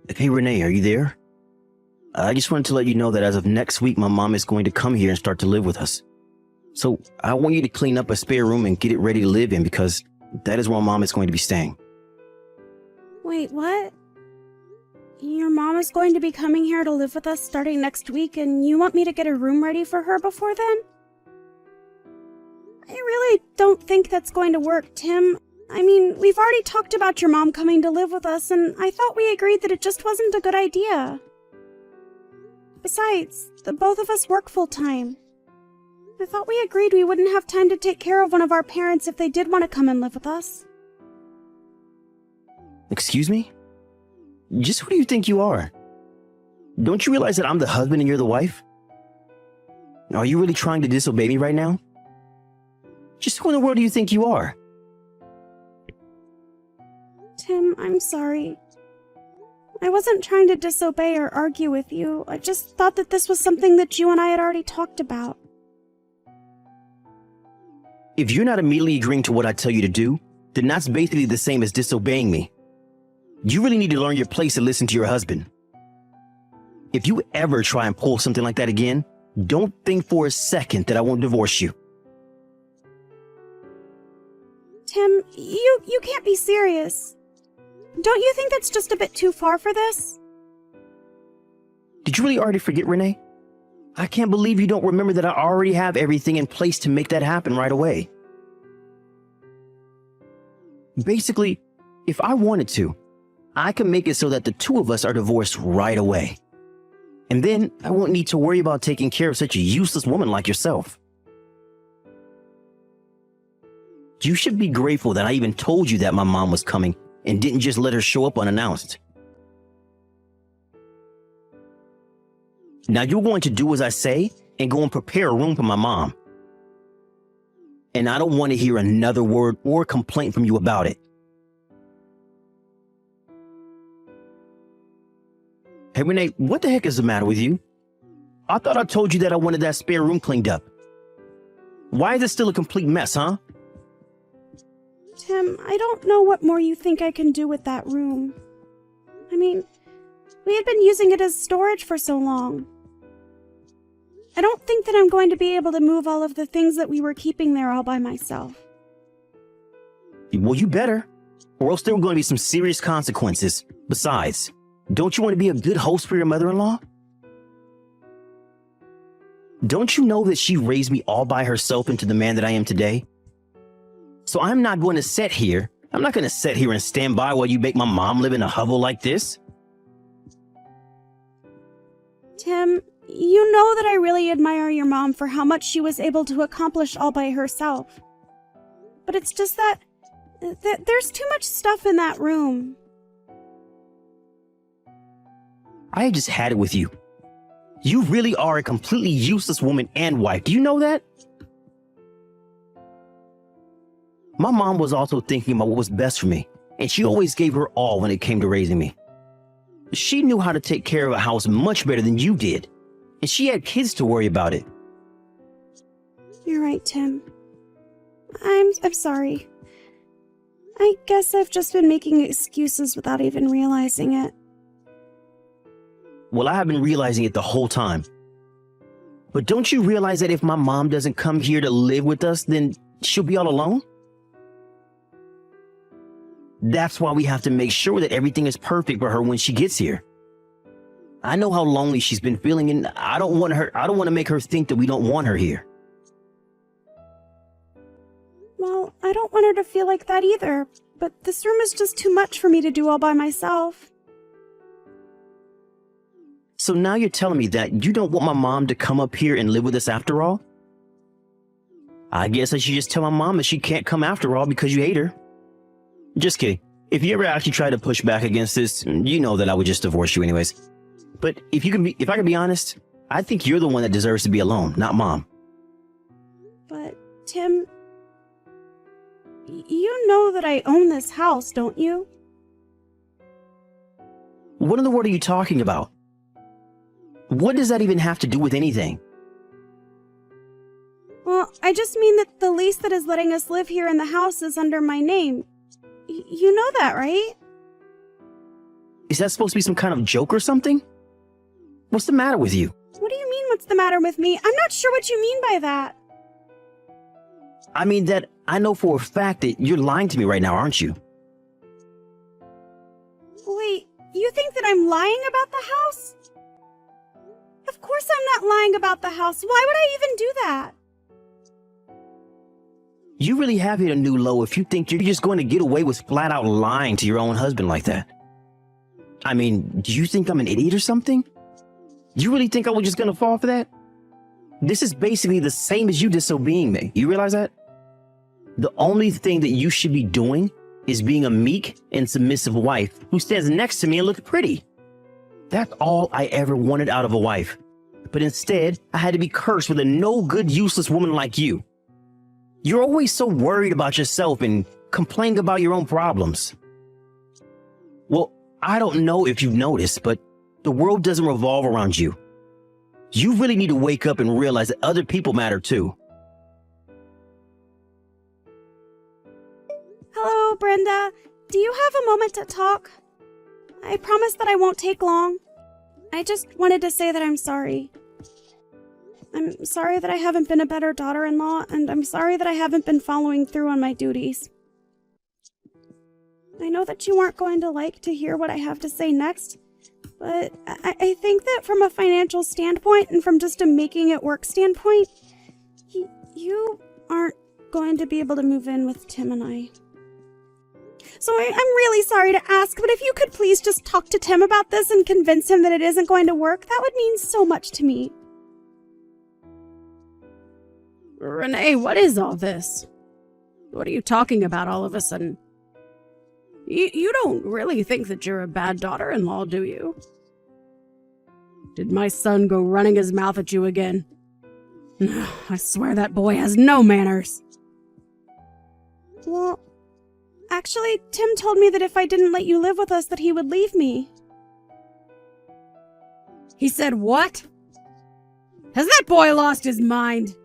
Hey Renee, are you there? I just wanted to let you know that as of next week, my mom is going to come here and start to live with us. So I want you to clean up a spare room and get it ready to live in because that is where mom is going to be staying. Wait, what? Your mom is going to be coming here to live with us starting next week, and you want me to get a room ready for her before then? I really don't think that's going to work, Tim. I mean, we've already talked about your mom coming to live with us, and I thought we agreed that it just wasn't a good idea. Besides, the both of us work full-time. I thought we agreed we wouldn't have time to take care of one of our parents if they did want to come and live with us. Excuse me? Just who do you think you are? Don't you realize that I'm the husband and you're the wife? Are you really trying to disobey me right now? Just who in the world do you think you are? Tim, I'm sorry. I wasn't trying to disobey or argue with you. I just thought that this was something that you and I had already talked about. If you're not immediately agreeing to what I tell you to do, then that's basically the same as disobeying me. You really need to learn your place and listen to your husband. If you ever try and pull something like that again, don't think for a second that I won't divorce you. Tim, you can't be serious. Don't you think that's just a bit too far for this? Did you really already forget, Renee? I can't believe you don't remember that I already have everything in place to make that happen right away. Basically, if I wanted to, I could make it so that the two of us are divorced right away. And then I won't need to worry about taking care of such a useless woman like yourself. You should be grateful that I even told you that my mom was coming and didn't just let her show up unannounced. Now you're going to do as I say and go and prepare a room for my mom. And I don't want to hear another word or complaint from you about it. Hey Renee, what the heck is the matter with you? I thought I told you that I wanted that spare room cleaned up. Why is it still a complete mess, huh? Tim, I don't know what more you think I can do with that room. I mean, we had been using it as storage for so long. I don't think that I'm going to be able to move all of the things that we were keeping there all by myself. Well, you better, or else there are going to be some serious consequences. Besides, don't you want to be a good host for your mother-in-law? Don't you know that she raised me all by herself into the man that I am today? So I'm not going to sit here and stand by while you make my mom live in a hovel like this. Tim, you know that I really admire your mom for how much she was able to accomplish all by herself. But it's just that there's too much stuff in that room. I just had it with you. You really are a completely useless woman and wife. Do you know that? My mom was also thinking about what was best for me, and she always gave her all when it came to raising me. She knew how to take care of a house much better than you did, and she had kids to worry about it. You're right, Tim. I'm sorry. I guess I've just been making excuses without even realizing it. Well, I have been realizing it the whole time. But don't you realize that if my mom doesn't come here to live with us, then she'll be all alone? That's why we have to make sure that everything is perfect for her when she gets here. I know how lonely she's been feeling, and I don't want to make her think that we don't want her here. Well, I don't want her to feel like that either, but this room is just too much for me to do all by myself. So now you're telling me that you don't want my mom to come up here and live with us after all? I guess I should just tell my mom that she can't come after all because you hate her. Just kidding. If you ever actually try to push back against this, you know that I would just divorce you anyways. But if I can be honest, I think you're the one that deserves to be alone, not mom. But, Tim, you know that I own this house, don't you? What in the world are you talking about? What does that even have to do with anything? Well, I just mean that the lease that is letting us live here in the house is under my name. You know that, right? Is that supposed to be some kind of joke or something? What's the matter with you? What do you mean, what's the matter with me? I'm not sure what you mean by that. I mean that I know for a fact that you're lying to me right now, aren't you? Wait, you think that I'm lying about the house? Of course I'm not lying about the house. Why would I even do that? You really have hit a new low if you think you're just going to get away with flat out lying to your own husband like that. I mean, do you think I'm an idiot or something? Do you really think I was just going to fall for that? This is basically the same as you disobeying me. You realize that? The only thing that you should be doing is being a meek and submissive wife who stands next to me and looks pretty. That's all I ever wanted out of a wife. But instead, I had to be cursed with a no good, useless woman like you. You're always so worried about yourself and complaining about your own problems. Well, I don't know if you've noticed, but the world doesn't revolve around you. You really need to wake up and realize that other people matter too. Hello, Brenda. Do you have a moment to talk? I promise that I won't take long. I just wanted to say that I'm sorry. I'm sorry that I haven't been a better daughter-in-law, and I'm sorry that I haven't been following through on my duties. I know that you aren't going to like to hear what I have to say next, but I think that from a financial standpoint and from just a making it work standpoint, you aren't going to be able to move in with Tim and I. So I'm really sorry to ask, but if you could please just talk to Tim about this and convince him that it isn't going to work, that would mean so much to me. Renee, what is all this? What are you talking about all of a sudden? You don't really think that you're a bad daughter-in-law, do you? Did my son go running his mouth at you again? I swear that boy has no manners. Well, actually, Tim told me that if I didn't let you live with us, that he would leave me. He said what? Has that boy lost his mind?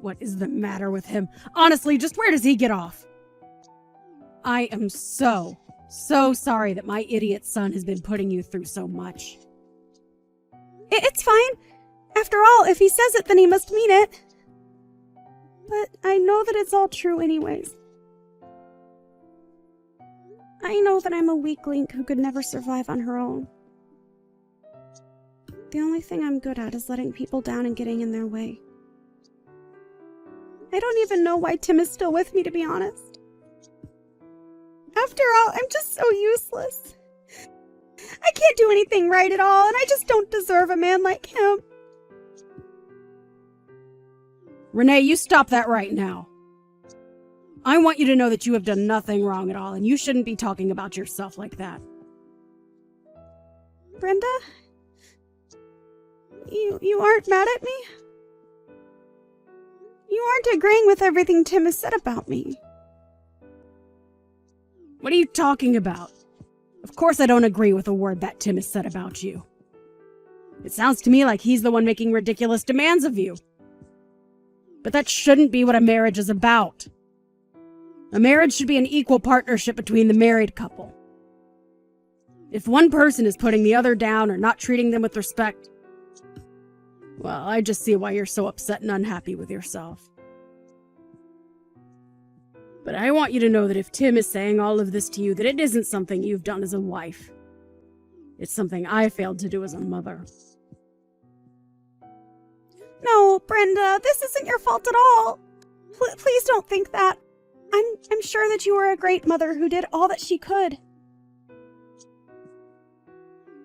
What is the matter with him? Honestly, just where does he get off? I am so sorry that my idiot son has been putting you through so much. It's fine. After all, if he says it, then he must mean it. But I know that it's all true anyways. I know that I'm a weak link who could never survive on her own. The only thing I'm good at is letting people down and getting in their way. I don't even know why Tim is still with me, to be honest. After all, I'm just so useless. I can't do anything right at all, and I just don't deserve a man like him. Renee, you stop that right now. I want you to know that you have done nothing wrong at all, and you shouldn't be talking about yourself like that. Brenda? You aren't mad at me? You aren't agreeing with everything Tim has said about me. What are you talking about? Of course I don't agree with a word that Tim has said about you. It sounds to me like he's the one making ridiculous demands of you. But that shouldn't be what a marriage is about. A marriage should be an equal partnership between the married couple. If one person is putting the other down or not treating them with respect, well, I just see why you're so upset and unhappy with yourself. But I want you to know that if Tim is saying all of this to you, that it isn't something you've done as a wife. It's something I failed to do as a mother. No, Brenda, this isn't your fault at all. Please don't think that. I'm sure that you were a great mother who did all that she could.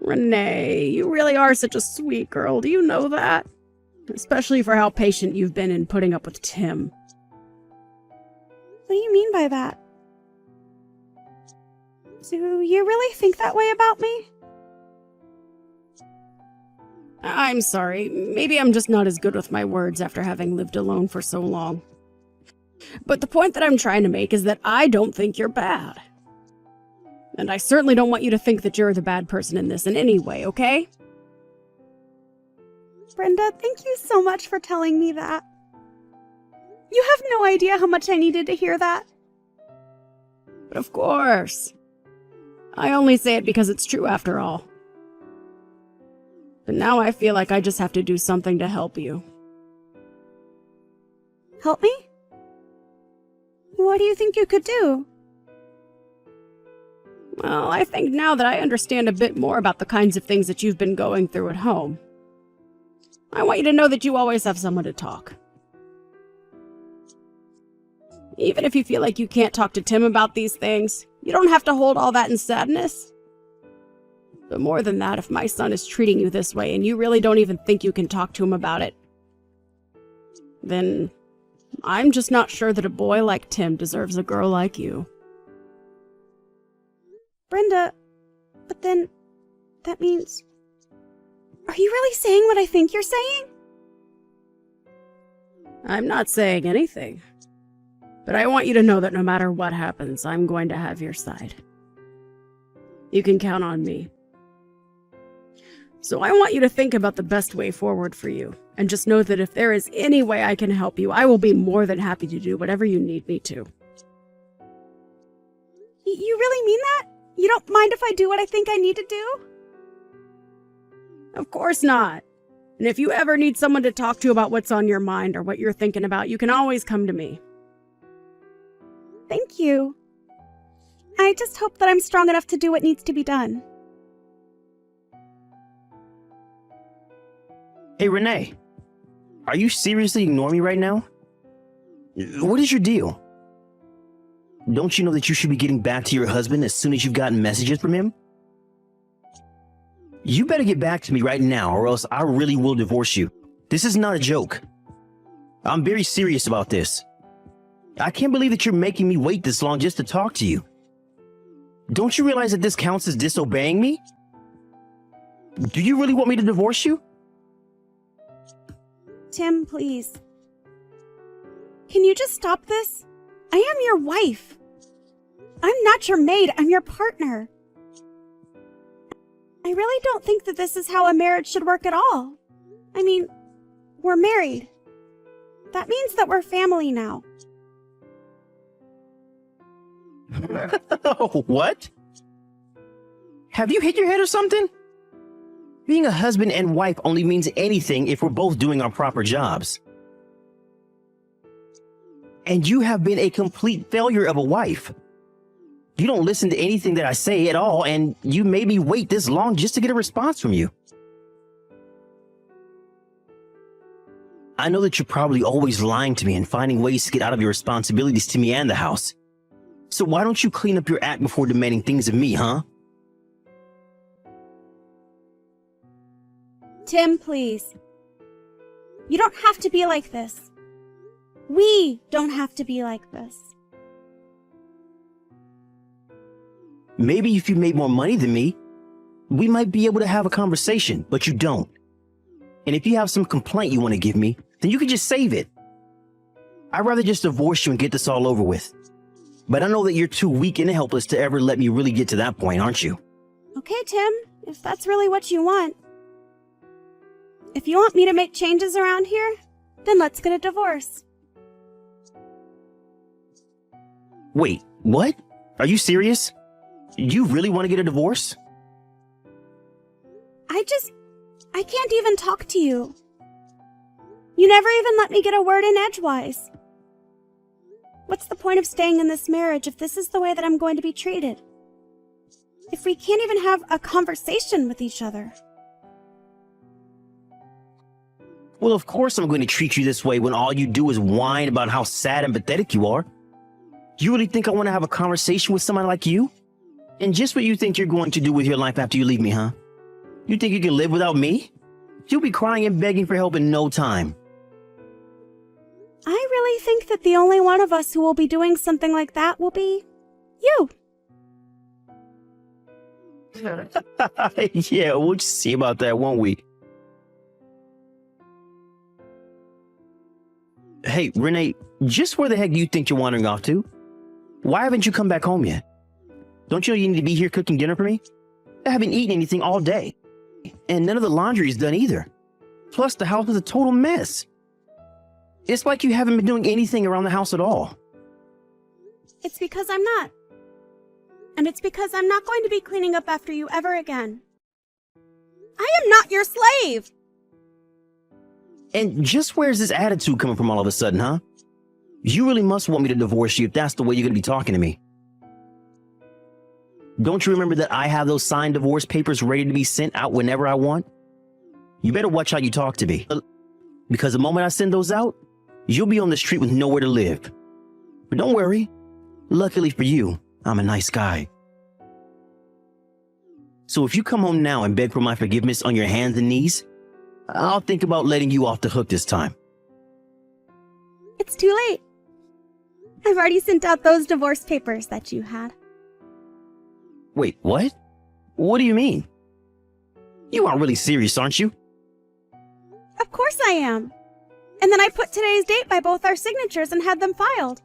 Renee, you really are such a sweet girl. Do you know that? Especially for how patient you've been in putting up with Tim. What do you mean by that? Do you really think that way about me? I'm sorry. Maybe I'm just not as good with my words after having lived alone for so long. But the point that I'm trying to make is that I don't think you're bad. And I certainly don't want you to think that you're the bad person in this in any way, okay? Brenda, thank you so much for telling me that. You have no idea how much I needed to hear that. But of course. I only say it because it's true after all. But now I feel like I just have to do something to help you. Help me? What do you think you could do? Well, I think now that I understand a bit more about the kinds of things that you've been going through at home, I want you to know that you always have someone to talk. Even if you feel like you can't talk to Tim about these things, you don't have to hold all that in sadness. But more than that, if my son is treating you this way and you really don't even think you can talk to him about it, then I'm just not sure that a boy like Tim deserves a girl like you. Brenda, but then that means... Are you really saying what I think you're saying? I'm not saying anything. But I want you to know that no matter what happens, I'm going to have your side. You can count on me. So I want you to think about the best way forward for you, and just know that if there is any way I can help you, I will be more than happy to do whatever you need me to. You really mean that? You don't mind if I do what I think I need to do? Of course not. And if you ever need someone to talk to about what's on your mind or what you're thinking about, you can always come to me. Thank you. I just hope that I'm strong enough to do what needs to be done. Hey, Renee. Are you seriously ignoring me right now? What is your deal? Don't you know that you should be getting back to your husband as soon as you've gotten messages from him? You better get back to me right now, or else I really will divorce you. This is not a joke. I'm very serious about this. I can't believe that you're making me wait this long just to talk to you. Don't you realize that this counts as disobeying me? Do you really want me to divorce you? Tim, please. Can you just stop this? I am your wife. I'm not your maid, I'm your partner. I really don't think that this is how a marriage should work at all. I mean, we're married. That means that we're family now. What? Have you hit your head or something? Being a husband and wife only means anything if we're both doing our proper jobs. And you have been a complete failure of a wife. You don't listen to anything that I say at all, and you made me wait this long just to get a response from you. I know that you're probably always lying to me and finding ways to get out of your responsibilities to me and the house. So why don't you clean up your act before demanding things of me, huh? Tim, please. You don't have to be like this. We don't have to be like this. Maybe if you made more money than me, we might be able to have a conversation, but you don't. And if you have some complaint you want to give me, then you can just save it. I'd rather just divorce you and get this all over with. But I know that you're too weak and helpless to ever let me really get to that point, aren't you? Okay, Tim, if that's really what you want. If you want me to make changes around here, then let's get a divorce. Wait, what? Are you serious? You really want to get a divorce? I can't even talk to you. You never even let me get a word in edgewise. What's the point of staying in this marriage if this is the way that I'm going to be treated? If we can't even have a conversation with each other? Well, of course I'm going to treat you this way when all you do is whine about how sad and pathetic you are. You really think I want to have a conversation with somebody like you? And just what you think you're going to do with your life after you leave me, huh? You think you can live without me? You'll be crying and begging for help in no time. I really think that the only one of us who will be doing something like that will be you. Yeah, we'll just see about that, won't we? Hey, Renee, just where the heck do you think you're wandering off to? Why haven't you come back home yet? Don't you know you need to be here cooking dinner for me? I haven't eaten anything all day. And none of the laundry is done either. Plus, the house is a total mess. It's like you haven't been doing anything around the house at all. It's because I'm not. And it's because I'm not going to be cleaning up after you ever again. I am not your slave! And just where's this attitude coming from all of a sudden, huh? You really must want me to divorce you if that's the way you're going to be talking to me. Don't you remember that I have those signed divorce papers ready to be sent out whenever I want? You better watch how you talk to me. Because the moment I send those out, you'll be on the street with nowhere to live. But don't worry. Luckily for you, I'm a nice guy. So if you come home now and beg for my forgiveness on your hands and knees, I'll think about letting you off the hook this time. It's too late. I've already sent out those divorce papers that you had. Wait, what? What do you mean? You aren't really serious, aren't you? Of course I am. And then I put today's date by both our signatures and had them filed.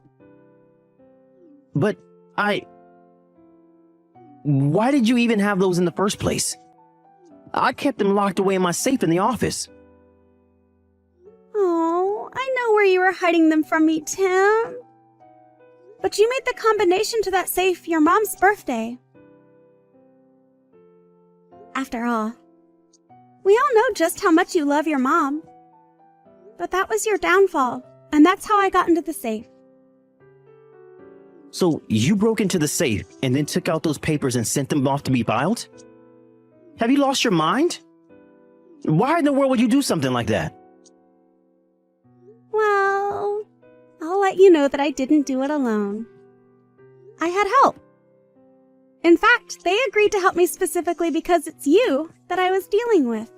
But why did you even have those in the first place? I kept them locked away in my safe in the office. Oh, I know where you were hiding them from me, Tim. But you made the combination to that safe your mom's birthday. After all, we all know just how much you love your mom. But that was your downfall, and that's how I got into the safe. So you broke into the safe and then took out those papers and sent them off to be filed? Have you lost your mind? Why in the world would you do something like that? Well, I'll let you know that I didn't do it alone. I had help. In fact, they agreed to help me specifically because it's you that I was dealing with.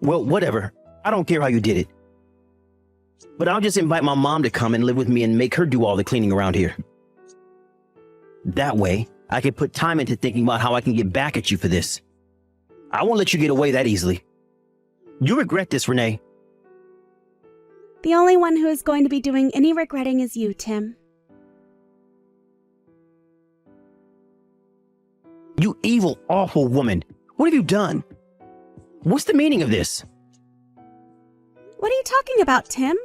Well, whatever. I don't care how you did it. But I'll just invite my mom to come and live with me and make her do all the cleaning around here. That way, I can put time into thinking about how I can get back at you for this. I won't let you get away that easily. You regret this, Renee. The only one who is going to be doing any regretting is you, Tim. You evil, awful woman. What have you done? What's the meaning of this? What are you talking about, Tim?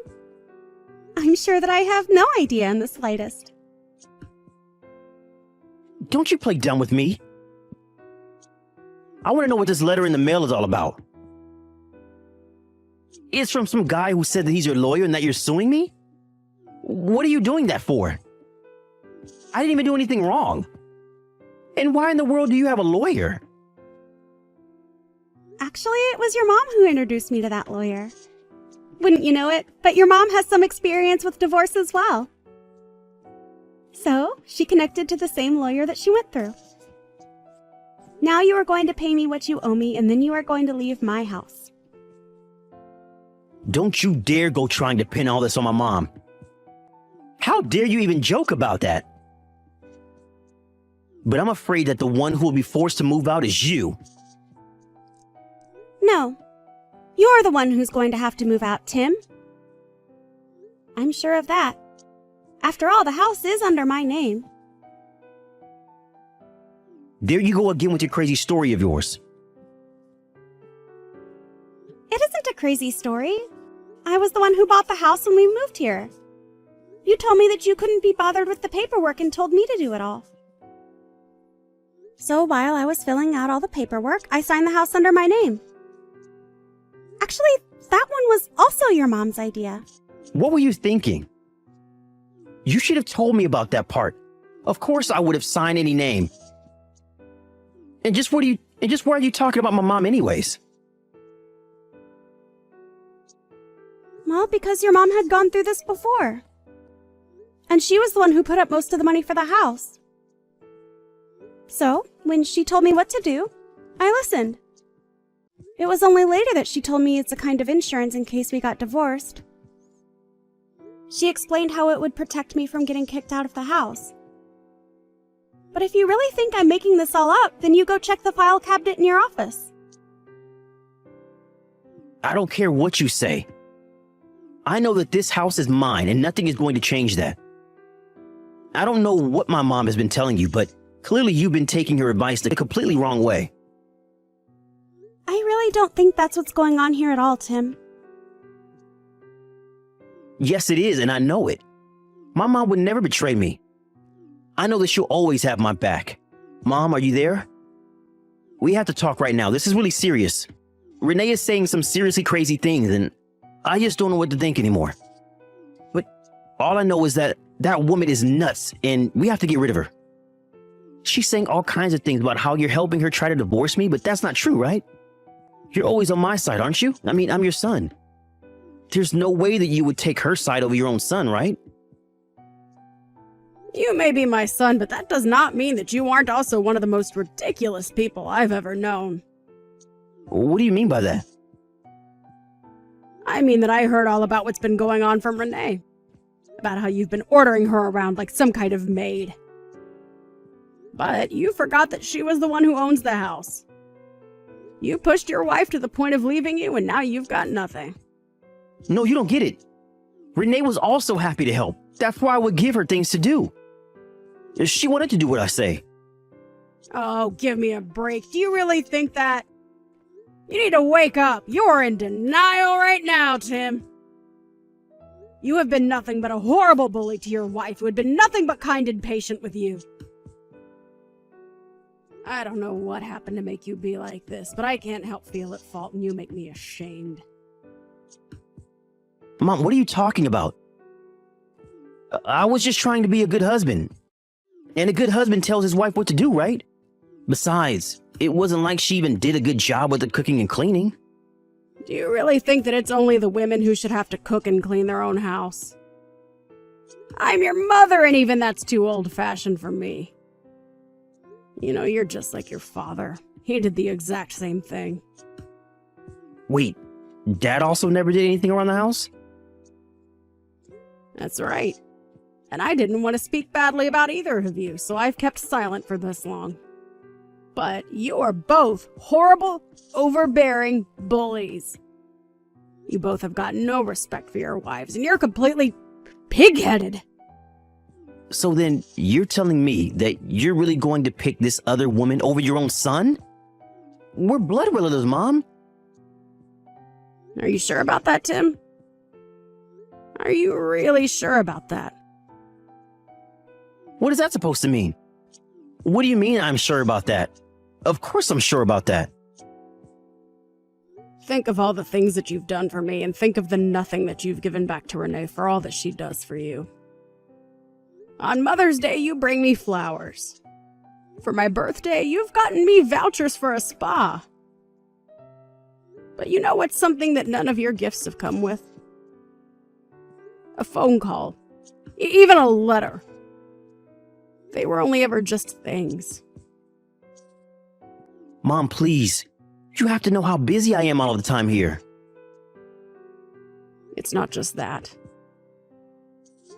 I'm sure that I have no idea in the slightest. Don't you play dumb with me. I want to know what this letter in the mail is all about. It's from some guy who said that he's your lawyer and that you're suing me? What are you doing that for? I didn't even do anything wrong. And why in the world do you have a lawyer? Actually, it was your mom who introduced me to that lawyer. Wouldn't you know it, but your mom has some experience with divorce as well. So, she connected to the same lawyer that she went through. Now you are going to pay me what you owe me, and then you are going to leave my house. Don't you dare go trying to pin all this on my mom. How dare you even joke about that? But I'm afraid that the one who will be forced to move out is you. No. You're the one who's going to have to move out, Tim. I'm sure of that. After all, the house is under my name. There you go again with your crazy story of yours. It isn't a crazy story. I was the one who bought the house when we moved here. You told me that you couldn't be bothered with the paperwork and told me to do it all. So while I was filling out all the paperwork, I signed the house under my name. Actually, that one was also your mom's idea. What were you thinking? You should have told me about that part. Of course I would have signed any name. And just why are you talking about my mom anyways? Well, because your mom had gone through this before. And she was the one who put up most of the money for the house. So, when she told me what to do, I listened. It was only later that she told me it's a kind of insurance in case we got divorced. She explained how it would protect me from getting kicked out of the house. But if you really think I'm making this all up, then you go check the file cabinet in your office. I don't care what you say. I know that this house is mine and nothing is going to change that. I don't know what my mom has been telling you, but clearly you've been taking her advice the completely wrong way. I really don't think that's what's going on here at all, Tim. Yes, it is, and I know it. My mom would never betray me. I know that she'll always have my back. Mom, are you there? We have to talk right now. This is really serious. Renee is saying some seriously crazy things, and I just don't know what to think anymore. But all I know is that that woman is nuts, and we have to get rid of her. She's saying all kinds of things about how you're helping her try to divorce me, but that's not true, right? You're always on my side, aren't you? I mean, I'm your son. There's no way that you would take her side over your own son, right? You may be my son, but that does not mean that you aren't also one of the most ridiculous people I've ever known. What do you mean by that? I mean that I heard all about what's been going on from Renee. About how you've been ordering her around like some kind of maid. But you forgot that she was the one who owns the house. You pushed your wife to the point of leaving you, and now you've got nothing. No, you don't get it. Renee was also happy to help. That's why I would give her things to do. She wanted to do what I say. Oh, give me a break. Do you really think that? You need to wake up. You're in denial right now, Tim. You have been nothing but a horrible bully to your wife, who had been nothing but kind and patient with you. I don't know what happened to make you be like this, but I can't help feel at fault, and you make me ashamed. Mom, what are you talking about? I was just trying to be a good husband. And a good husband tells his wife what to do, right? Besides, it wasn't like she even did a good job with the cooking and cleaning. Do you really think that it's only the women who should have to cook and clean their own house? I'm your mother, and even that's too old-fashioned for me. You know, you're just like your father. He did the exact same thing. Wait, Dad also never did anything around the house? That's right. And I didn't want to speak badly about either of you, so I've kept silent for this long. But you are both horrible, overbearing bullies. You both have got no respect for your wives, and you're completely pig-headed. So then, you're telling me that you're really going to pick this other woman over your own son? We're blood relatives, Mom. Are you sure about that, Tim? Are you really sure about that? What is that supposed to mean? What do you mean I'm sure about that? Of course I'm sure about that. Think of all the things that you've done for me, and think of the nothing that you've given back to Renee for all that she does for you. On Mother's Day, you bring me flowers. For my birthday, you've gotten me vouchers for a spa. But you know what's something that none of your gifts have come with? A phone call. Even a letter. They were only ever just things. Mom, please. You have to know how busy I am all the time here. It's not just that.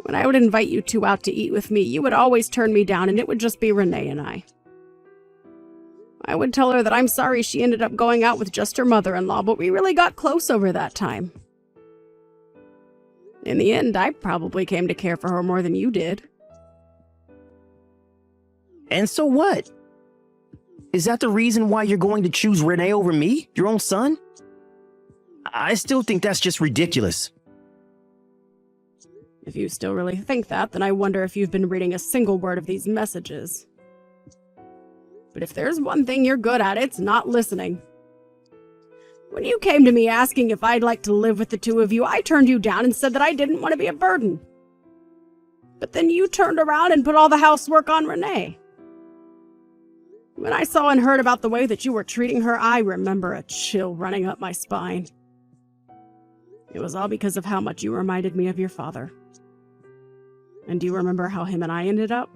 When I would invite you two out to eat with me, you would always turn me down, and it would just be Renee and I. I would tell her that I'm sorry she ended up going out with just her mother-in-law, but we really got close over that time. In the end, I probably came to care for her more than you did. And so what? Is that the reason why you're going to choose Renee over me, your own son? I still think that's just ridiculous. If you still really think that, then I wonder if you've been reading a single word of these messages. But if there's one thing you're good at, it's not listening. When you came to me asking if I'd like to live with the two of you, I turned you down and said that I didn't want to be a burden. But then you turned around and put all the housework on Renee. When I saw and heard about the way that you were treating her, I remember a chill running up my spine. It was all because of how much you reminded me of your father. And do you remember how him and I ended up?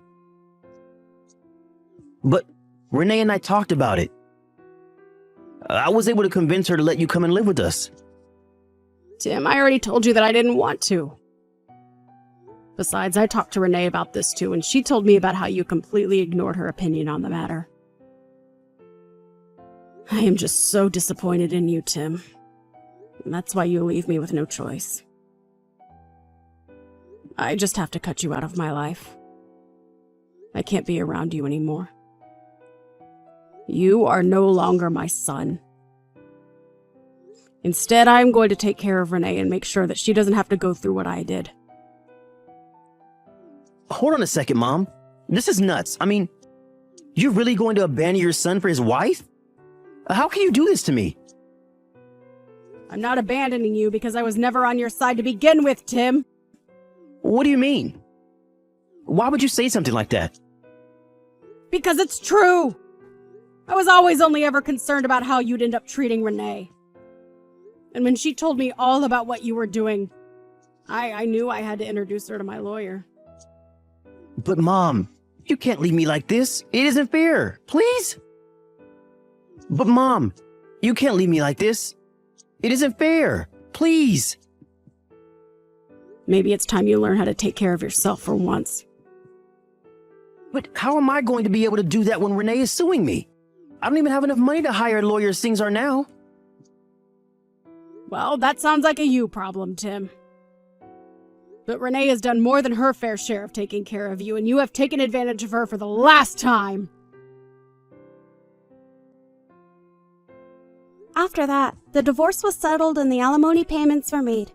But Renee and I talked about it. I was able to convince her to let you come and live with us. Tim, I already told you that I didn't want to. Besides, I talked to Renee about this too, and she told me about how you completely ignored her opinion on the matter. I am just so disappointed in you, Tim. And that's why you leave me with no choice. I just have to cut you out of my life. I can't be around you anymore. You are no longer my son. Instead, I'm going to take care of Renee and make sure that she doesn't have to go through what I did. Hold on a second, Mom. This is nuts. I mean, you're really going to abandon your son for his wife? How can you do this to me? I'm not abandoning you because I was never on your side to begin with, Tim. What do you mean? Why would you say something like that? Because it's true. I was always only ever concerned about how you'd end up treating Renee. And when she told me all about what you were doing, I knew I had to introduce her to my lawyer. But Mom, you can't leave me like this. It isn't fair. Please? But Mom, you can't leave me like this. It isn't fair. Please. Maybe it's time you learn how to take care of yourself for once. But how am I going to be able to do that when Renee is suing me? I don't even have enough money to hire a lawyer as things are now. Well, that sounds like a you problem, Tim. But Renee has done more than her fair share of taking care of you, and you have taken advantage of her for the last time. After that, the divorce was settled and the alimony payments were made.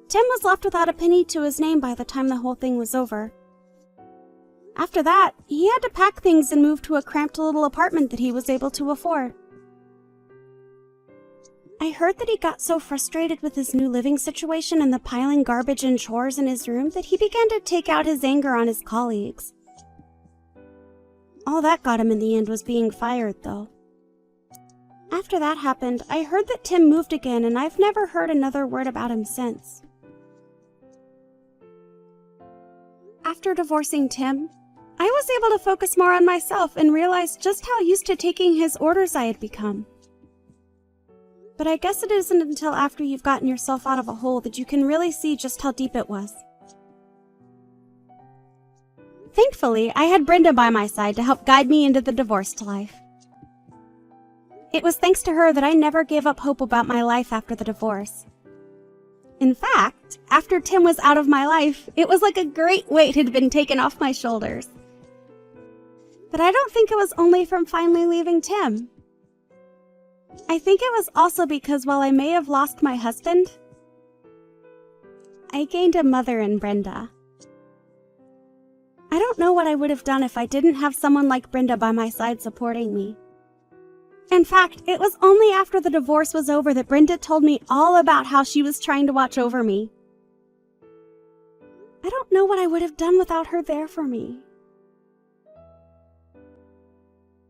Tim was left without a penny to his name by the time the whole thing was over. After that, he had to pack things and move to a cramped little apartment that he was able to afford. I heard that he got so frustrated with his new living situation and the piling garbage and chores in his room that he began to take out his anger on his colleagues. All that got him in the end was being fired, though. After that happened, I heard that Tim moved again, and I've never heard another word about him since. After divorcing Tim, I was able to focus more on myself and realize just how used to taking his orders I had become. But I guess it isn't until after you've gotten yourself out of a hole that you can really see just how deep it was. Thankfully, I had Brenda by my side to help guide me into the divorced life. It was thanks to her that I never gave up hope about my life after the divorce. In fact, after Tim was out of my life, it was like a great weight had been taken off my shoulders. But I don't think it was only from finally leaving Tim. I think it was also because while I may have lost my husband, I gained a mother in Brenda. I don't know what I would have done if I didn't have someone like Brenda by my side supporting me. In fact, it was only after the divorce was over that Brenda told me all about how she was trying to watch over me. I don't know what I would have done without her there for me.